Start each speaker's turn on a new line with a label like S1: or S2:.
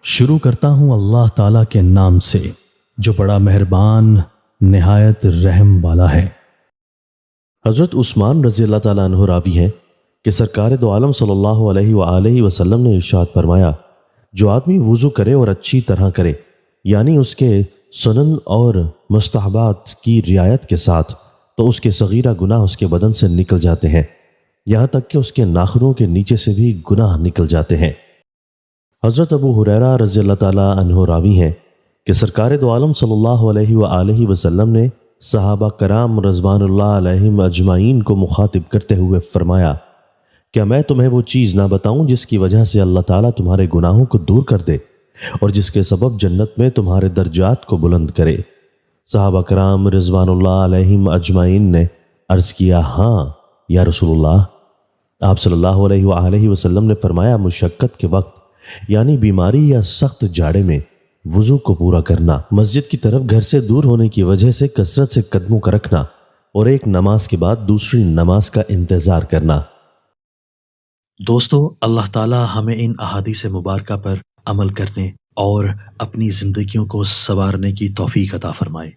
S1: شروع کرتا ہوں اللہ تعالیٰ کے نام سے جو بڑا مہربان نہایت رحم والا ہے۔
S2: حضرت عثمان رضی اللہ تعالیٰ عنہ راوی ہیں کہ سرکار دو عالم صلی اللہ علیہ وآلہ وسلم نے ارشاد فرمایا، جو آدمی وضو کرے اور اچھی طرح کرے، یعنی اس کے سنن اور مستحبات کی رعایت کے ساتھ، تو اس کے صغیرہ گناہ اس کے بدن سے نکل جاتے ہیں، یہاں تک کہ اس کے ناخنوں کے نیچے سے بھی گناہ نکل جاتے ہیں۔ حضرت ابو ہریرہ رضی اللہ تعالیٰ عنہ راوی ہیں کہ سرکار دو عالم صلی اللہ علیہ وآلہ وسلم نے صحابہ کرام رضوان اللہ علیہم اجمعین کو مخاطب کرتے ہوئے فرمایا، کیا میں تمہیں وہ چیز نہ بتاؤں جس کی وجہ سے اللہ تعالیٰ تمہارے گناہوں کو دور کر دے اور جس کے سبب جنت میں تمہارے درجات کو بلند کرے؟ صحابہ کرام رضوان اللہ علیہم اجمعین نے عرض کیا، ہاں یا رسول اللہ۔ آپ صلی اللہ علیہ وآلہ وسلم نے فرمایا، مشقت کے وقت یعنی بیماری یا سخت جاڑے میں وضو کو پورا کرنا، مسجد کی طرف گھر سے دور ہونے کی وجہ سے کثرت سے قدموں کا رکھنا اور ایک نماز کے بعد دوسری نماز کا انتظار کرنا۔
S1: دوستو، اللہ تعالیٰ ہمیں ان احادیث مبارکہ پر عمل کرنے اور اپنی زندگیوں کو سنوارنے کی توفیق عطا فرمائے۔